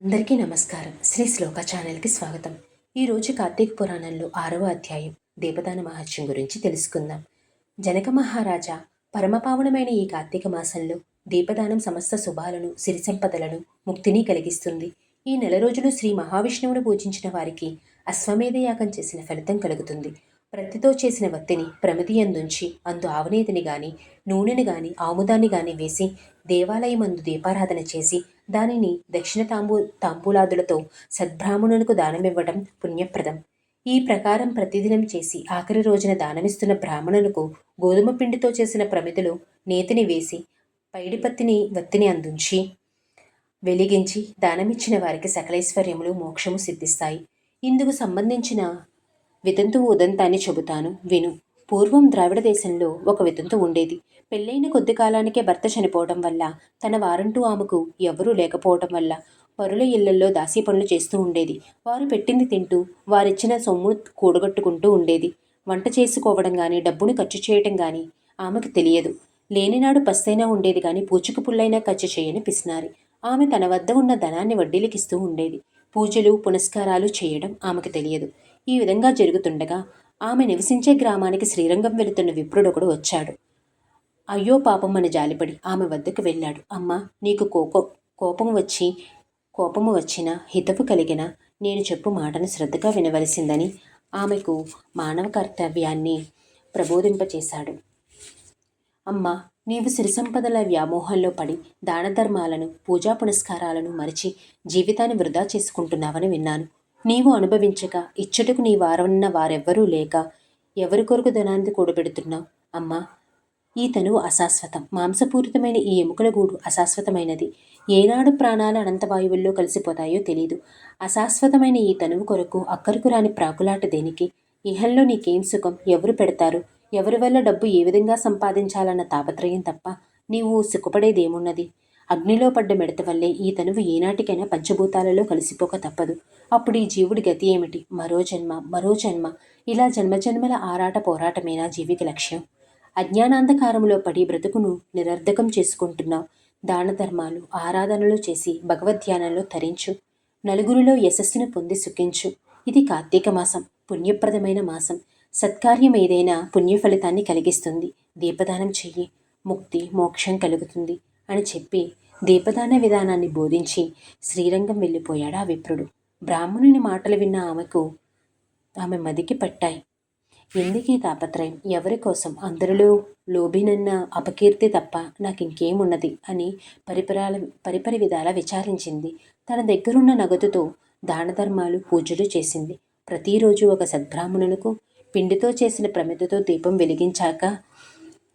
అందరికీ నమస్కారం. శ్రీ శ్లోక ఛానల్కి స్వాగతం. ఈరోజు కార్తీక పురాణంలో 6వ అధ్యాయం దీపదాన మహత్యం గురించి తెలుసుకుందాం. జనక మహారాజా, పరమపావనమైన ఈ కార్తీక మాసంలో దీపదానం సమస్త శుభాలను, సిరి సంపదలను, ముక్తిని కలిగిస్తుంది. ఈ నెల రోజులు శ్రీ మహావిష్ణువును పూజించిన వారికి అశ్వమేధ యాగం చేసిన ఫలితం కలుగుతుంది. ప్రత్తితో చేసిన వత్తిని ప్రమిదియందుంచి అందు ఆవనేతిని గాని, నూనెని గాని, ఆముదాన్ని గాని వేసి దేవాలయమందు దీపారాధన చేసి దానిని దక్షిణ తాంబూలాదులతో సద్బ్రాహ్మణునికి దానమివ్వడం పుణ్యప్రదం. ఈ ప్రకారం ప్రతిదినం చేసి ఆఖరి రోజున దానమిస్తున్న బ్రాహ్మణులకు గోధుమ పిండితో చేసిన ప్రమిదలో నేతిని వేసి పైడిపత్తిని వత్తిని అందుంచి వెలిగించి దానమిచ్చిన వారికి సకలైశ్వర్యములు మోక్షము సిద్ధిస్తాయి. ఇందుకు సంబంధించిన వితంతువు ఉదంతాన్ని చెబుతాను, విను. పూర్వం ద్రావిడ దేశంలో ఒక వితంతు ఉండేది. పెళ్ళైన కొద్ది కాలానికే భర్త చనిపోవడం వల్ల, తన వారంటూ ఆమెకు ఎవరూ లేకపోవడం వల్ల పరుల ఇళ్లల్లో దాసీ పనులు చేస్తూ ఉండేది. వారు పెట్టింది తింటూ వారిచ్చిన సొమ్ము కూడగట్టుకుంటూ ఉండేది. వంట చేసుకోవడం కానీ, డబ్బును ఖర్చు చేయటం కానీ ఆమెకు తెలియదు. లేనినాడు పస్తైనా ఉండేది కానీ పూచుకు పుల్లైనా ఖర్చు చేయని పిసినారి. ఆమె తన వద్ద ఉన్న ధనాన్ని వడ్డీలకిస్తూ ఉండేది. పూజలు పునస్కారాలు చేయడం ఆమెకు తెలియదు. ఈ విధంగా జరుగుతుండగా ఆమె నివసించే గ్రామానికి శ్రీరంగం వెళుతున్న విప్రుడొకడు వచ్చాడు. అయ్యో పాపం అని జాలిపడి ఆమె వద్దకు వెళ్ళాడు. అమ్మా, నీకు కోపము వచ్చినా, హితవు కలిగిన నేను చెప్పు మాటను శ్రద్ధగా వినవలసిందని ఆమెకు మానవ కర్తవ్యాన్ని ప్రబోధింపచేశాడు. అమ్మా, నీవు సిరి సంపదల వ్యామోహంలో పడి దాన ధర్మాలను, పూజా పునస్కారాలను మరిచి జీవితాన్ని వృధా చేసుకుంటున్నావని విన్నాను. నీవు అనుభవించక ఇచ్చటకు నీ వారన్న వారెవ్వరూ లేక ఎవరి కొరకు ధనాన్ని కూడబెడుతున్నావు. అమ్మా, ఈ తనువు అశాశ్వతం. మాంసపూరితమైన ఈ ఎముకల గూడు అశాశ్వతమైనది. ఏనాడు ప్రాణాలు అనంతవాయువుల్లో కలిసిపోతాయో తెలీదు. అశాశ్వతమైన ఈ తనువు కొరకు అక్కరకు రాని ప్రాకులాట దేనికి? ఇహంలో నీకేం సుఖం? ఎవరు పెడతారు? ఎవరి వల్ల డబ్బు ఏ విధంగా సంపాదించాలన్న తాపత్రయం తప్ప నీవు సుఖపడేదేమున్నది? అగ్నిలో పడ్డ మిడత వల్లే ఈ తనువు ఏనాటికైనా పంచభూతాలలో కలిసిపోక తప్పదు. అప్పుడు ఈ జీవుడి గతి ఏమిటి? మరో జన్మ, మరో జన్మ, ఇలా జన్మజన్మల ఆరాట పోరాటమేనా జీవికి లక్ష్యం? అజ్ఞానాంధకారంలో పడి బ్రతుకును నిరర్ధకం చేసుకుంటున్నావు. దాన ధర్మాలు, ఆరాధనలు చేసి భగవద్ధ్యానంలో తరించు. నలుగురిలో యశస్సును పొంది సుఖించు. ఇది కార్తీక మాసం, పుణ్యప్రదమైన మాసం. సత్కార్యం ఏదైనా పుణ్య ఫలితాన్ని కలిగిస్తుంది. దీపదానం చెయ్యి, ముక్తి మోక్షం కలుగుతుంది అని చెప్పి దీపదాన విధానాన్ని బోధించి శ్రీరంగం వెళ్ళిపోయాడు ఆ విప్రుడు. బ్రాహ్మణుని మాటలు విన్న ఆమె మదికి పట్టాయి. ఎందుకీ తాపత్రయం? ఎవరి కోసం? అందరిలో లోభినన్న అపకీర్తి తప్ప నాకింకేమున్నది అని పరిపరి విధాల విచారించింది. తన దగ్గరున్న నగదుతో దాన ధర్మాలు, పూజలు చేసింది. ప్రతిరోజు ఒక సద్బ్రాహ్మణులకు పిండితో చేసిన ప్రమిదతో దీపం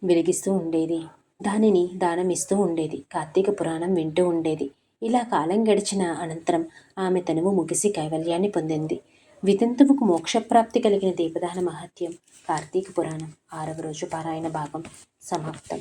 వెలిగిస్తూ ఉండేది. దానిని దానమిస్తూ ఉండేది. కార్తీక పురాణం వింటూ ఉండేది. ఇలా కాలం గడిచిన అనంతరం ఆమె తనువు ముగిసి కైవల్యాన్ని పొందింది. వితంతువుకు మోక్షప్రాప్తి కలిగిన దీపదాన మహత్యం కార్తీక పురాణం 6వ రోజు పారాయణ భాగం సమాప్తం.